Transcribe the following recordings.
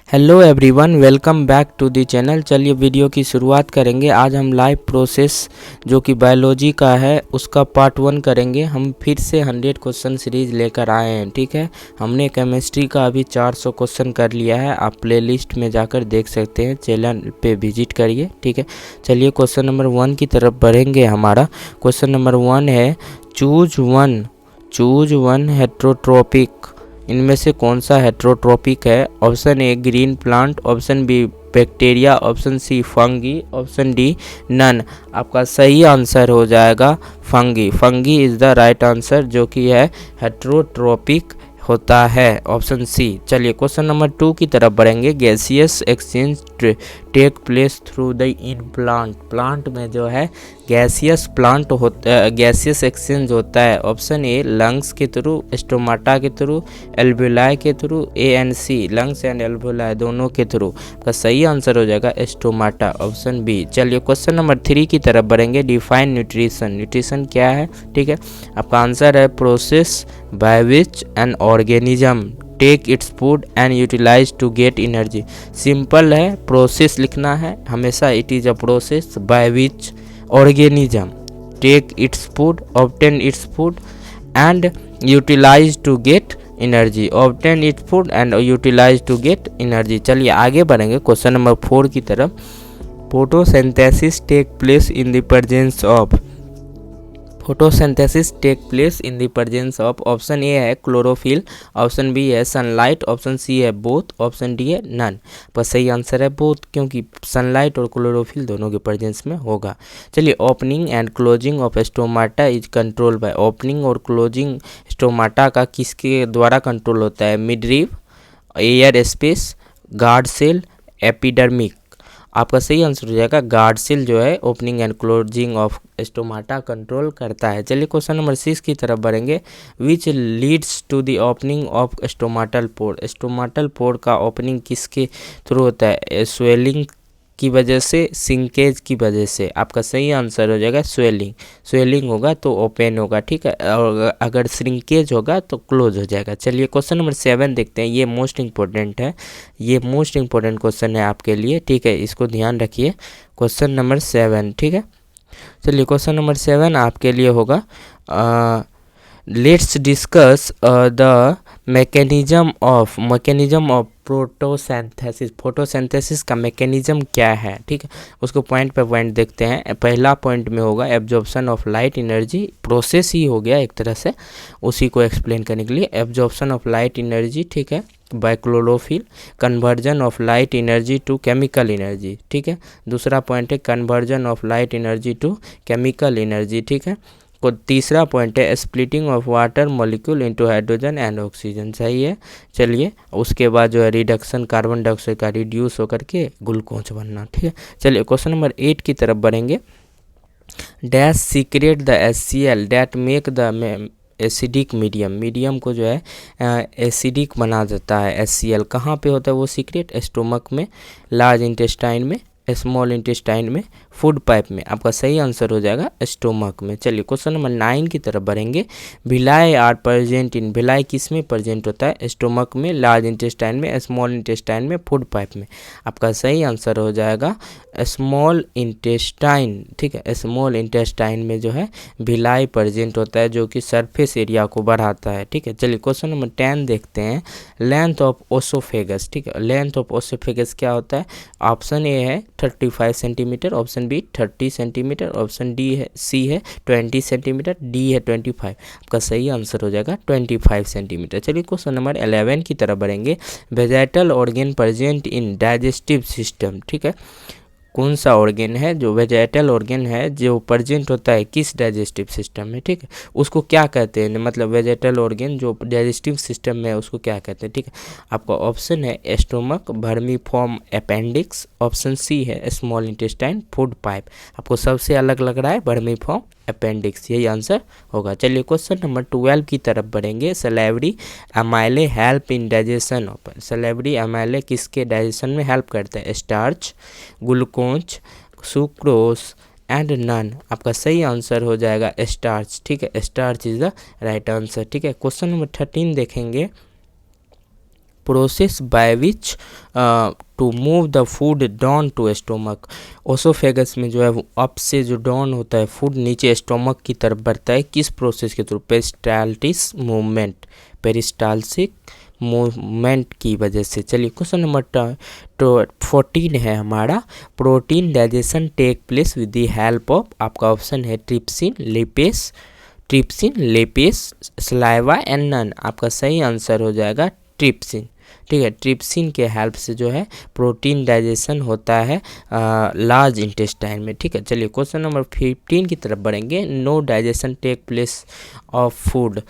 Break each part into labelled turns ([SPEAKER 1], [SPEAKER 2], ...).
[SPEAKER 1] Hello everyone, welcome back to the channel. चलिए video की शुरुआत करेंगे। आज हम लाइव प्रोसेस जो कि बायोलॉजी का है उसका पार्ट 1 करेंगे। हम फिर से 100 क्वेश्चन सीरीज लेकर आए हैं। ठीक है, हमने केमिस्ट्री का अभी 400 क्वेश्चन कर लिया है। आप प्लेलिस्ट में जाकर देख सकते हैं, चैनल पे विजिट करिए। ठीक है, चलिए क्वेश्चन नंबर 1 की तरफ बढ़ेंगे। हमारा क्वेश्चन नंबर 1 है, चूज वन हेट्रोट्रोपिक। इनमें से कौन सा हेट्रोट्रोपिक है? Option A green plant, option B bacteria, option C fungi, option D none. आपका सही आंसर हो जाएगा fungi. Fungi is the right answer, जो कि है हेट्रोट्रोपिक होता है, ऑप्शन सी। चलिए क्वेश्चन नंबर 2 की तरफ बढ़ेंगे। Gaseous exchange take place through the in plant. Plant में जो है गैसियस एक्सचेंज होता है। ऑप्शन ए लंग्स के थ्रू, स्टोमाटा के थ्रू, एल्वुलाई के through, A and C lungs and alveoli दोनों के थ्रू। का सही आंसर हो जाएगा स्टोमाटा, ऑप्शन बी। चलिए क्वेश्चन नंबर 3 की तरफ बढ़ेंगे। Define nutrition. न्यूट्रिशन क्या है? ठीक है, आपका आंसर है process by which an organism take its food and utilize to get energy. Simple है, प्रोसेस लिखना है हमेशा। It is a process by which organism take its food, obtain its food and utilize to get energy, obtain its food and utilize to get energy। चलिए आगे बढ़ेंगे question number 4 की तरफ। Photosynthesis take place in the presence of. Photosynthesis take place in the presence of. Option A है chlorophyll, option B है sunlight, option C है both, option D है none. पर सही आंसर है बोथ, क्योंकि सनलाइट और क्लोरोफिल दोनों के प्रेजेंस में होगा। चलिए opening and closing of stomata is control by. Opening और क्लोजिंग स्टोमाटा का किसके द्वारा कंट्रोल होता है? Midrib, air space, guard cell, epidermic. आपका सही आंसर हो जाएगा गार्ड सेल जो है opening and closing of stomata control करता है। चलिए क्वेश्चन नंबर 6 की तरफ बढ़ेंगे। Which leads to the opening of stomatal pore. Stomatal pore का ओपनिंग किसके थ्रू होता है? स्वेलिंग की वजह से, सिंकेज की वजह से। आपका सही आंसर हो जाएगा स्वेलिंग। स्वेलिंग होगा तो ओपन होगा, ठीक है, और अगर श्रिंकेज होगा तो क्लोज हो जाएगा। चलिए क्वेश्चन नंबर 7 देखते हैं। ये मोस्ट इंपॉर्टेंट है, ये मोस्ट इंपॉर्टेंट क्वेश्चन है आपके लिए। ठीक है, इसको ध्यान रखिए। क्वेश्चन नंबर 7, ठीक है। चलिए क्वेश्चन नंबर 7 आपके लिए होगा, let's discuss the mechanism of photosynthesis. Photosynthesis का मैकेनिज्म क्या है? ठीक है, उसको पॉइंट पे पॉइंट देखते हैं। पहला पॉइंट में होगा absorption of light energy. Process ही हो गया एक तरह से, उसी को एक्सप्लेन करने के लिए। एब्जॉर्प्शन ऑफ लाइट एनर्जी, ठीक है, by chlorophyll. Conversion of light energy to chemical energy, ठीक है। दूसरा पॉइंट है conversion of light energy to chemical energy, ठीक है। को तीसरा पॉइंट है splitting of water molecule into hydrogen and oxygen. सही है। चलिए उसके बाद जो है रिडक्शन, कार्बन डाइऑक्साइड का रिड्यूस होकर के ग्लूकोज बनना, ठीक है। चलिए क्वेश्चन नंबर 8 की तरफ बढ़ेंगे। Dash secret the HCl that make the acidic medium को जो है एसिडिक बना देता है। HCl कहाँ पे होता है वो सीक्रेट? स्टोमक में, लार्ज इंटेस्टाइन में, स्मॉल इंटेस्टाइन में, फूड पाइप में। आपका सही आंसर हो जाएगा स्टोमक में। चलिए क्वेश्चन नंबर 9 की तरफ बढ़ेंगे। Villi are present in. Villi किस में प्रेजेंट होता है? स्टोमक में, लार्ज इंटेस्टाइन में, स्मॉल इंटेस्टाइन में, फूड पाइप में। आपका सही आंसर हो जाएगा स्मॉल इंटेस्टाइन, ठीक है। स्मॉल इंटेस्टाइन में जो है भिलाई प्रेजेंट होता है, जो कि सरफेस एरिया को बढ़ाता है, ठीक है। चलिए क्वेश्चन नंबर 10 देखते हैं। लेंथ ऑफ ओसोफेगस, ठीक है। लेंथ ऑफ ओसोफेगस क्या होता है? ऑप्शन ए है 35 centimetre, option B 30 centimetre, option D है सी है 20 सेंटीमीटर, डी है 25। आपका सही आंसर हो जाएगा 25 सेंटीमीटर। चलिए क्वेश्चन नंबर 11 की तरफ बढ़ेंगे। Vegetal organ present in digestive system, ठीक है। कौन सा ऑर्गेन है जो वेजेटल ऑर्गेन है जो प्रेजेंट होता है किस डाइजेस्टिव सिस्टम में, ठीक है, उसको क्या कहते हैं? मतलब वेजेटल ऑर्गेन जो डाइजेस्टिव सिस्टम में है उसको क्या कहते हैं, ठीक है। आपका ऑप्शन है stomach, vermiform appendix, option C है स्मॉल इंटेस्टाइन, फूड पाइप। आपको सबसे अलग लग रहा है वर्मीफॉर्म अपेंडिक्स, यही आंसर होगा। चलिए क्वेश्चन नंबर 12 की तरफ बढ़ेंगे। Salivary amylase help in digestion of. Salivary amylase किसके डाइजेशन में हेल्प करता है? Starch, glucose, sucrose and none. आपका सही आंसर हो जाएगा स्टार्च, ठीक है। Starch is the right answer, ठीक है। क्वेश्चन नंबर 13 देखेंगे। Process by which to move the food down to stomach. Oesophagus में जो है वो अप से जो डाउन होता है फूड नीचे स्टोमक की तरफ बढ़ता है, किस प्रोसेस के through? Peristaltic movement, peristaltic movement की वजह से। चलिए क्वेश्चन नंबर 14 है हमारा, protein digestion take place with the help of, आपका ऑप्शन है trypsin, lipase, saliva and none. आपका सही आंसर हो जाएगा ट्रिप्सिन। ठीक है, ट्रिप्सिन के हेल्प से जो है प्रोटीन डाइजेशन होता है लार्ज इंटेस्टाइन में। ठीक है, चलिए क्वेश्चन नंबर 15 की तरफ बढ़ेंगे। No digestion take place of food,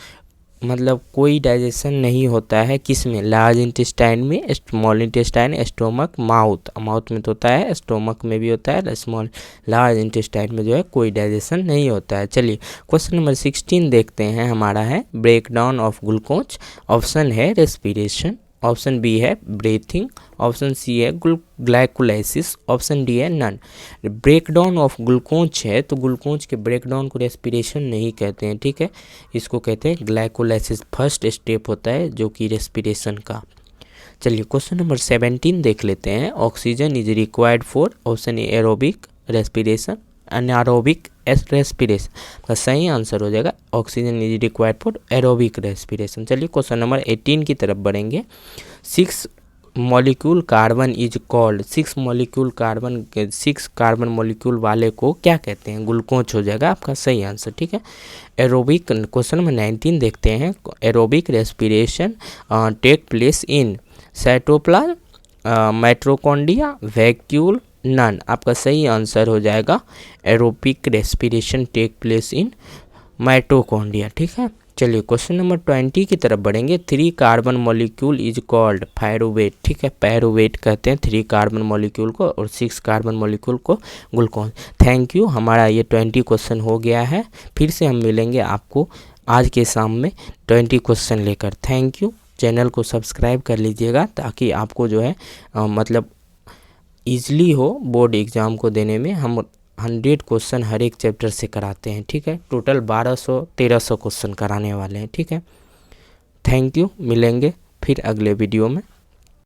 [SPEAKER 1] मतलब कोई डाइजेशन नहीं होता है किस में? लार्ज इंटेस्टाइन में, स्मॉल इंटेस्टाइन, स्टोमक, माउथ में तो होता है, स्टोमक में भी होता है, स्मॉल लार्ज इंटेस्टाइन में जो है कोई डाइजेशन नहीं होता है। चलिए क्वेश्चन नंबर 16 देखते हैं, हमारा है breakdown of glucose. Option है रेस्पिरेशन, ऑप्शन बी है ब्रीथिंग, ऑप्शन सी है ग्लाइकोलाइसिस, ऑप्शन डी है none. Breakdown of glucose है तो ग्लूकोज के ब्रेक डाउन को रेस्पिरेशन नहीं कहते हैं। ठीक है, इसको कहते हैं ग्लाइकोलाइसिस, फर्स्ट स्टेप होता है जो कि रेस्पिरेशन का। चलिए क्वेश्चन नंबर 17 देख लेते हैं। Oxygen is required for, option A aerobic respiration, anaerobic respiration का सही आंसर हो जाएगा oxygen is required for aerobic respiration. चलिए क्वेश्चन नंबर 18 की तरफ बढ़ेंगे। 6 molecule carbon is called, 6 carbon molecule वाले को क्या कहते हैं? ग्लूकोज हो जाएगा आपका सही आंसर। ठीक है, एरोबिक, क्वेश्चन नंबर 19 देखते हैं। Aerobic respiration take place in cytoplasm, mitochondria, vacuole, none. आपका सही आंसर हो जाएगा aerobic respiration take place in mitochondria. ठीक है, चलिए क्वेश्चन नंबर 20 की तरफ बढ़ेंगे। 3 carbon molecule is called pyruvate. ठीक है, पायरुवेट कहते हैं 3 कार्बन मॉलिक्यूल को, और 6 कार्बन मॉलिक्यूल को ग्लूकोज। थैंक यू, हमारा ये 20 क्वेश्चन हो गया है। फिर से हम मिलेंगे आपको आज के शाम में 20 क्वेश्चन लेकर। थैंक यू, चैनल को सब्सक्राइब कर लीजिएगा ताकि आपको जो है मतलब ईजिली हो बोर्ड एग्ज़ाम को देने में। हम 100 क्वेश्चन हर एक चैप्टर से कराते हैं। ठीक है, टोटल 1200-1300 क्वेश्चन कराने वाले हैं। ठीक है, थैंक यू, मिलेंगे फिर अगले वीडियो में।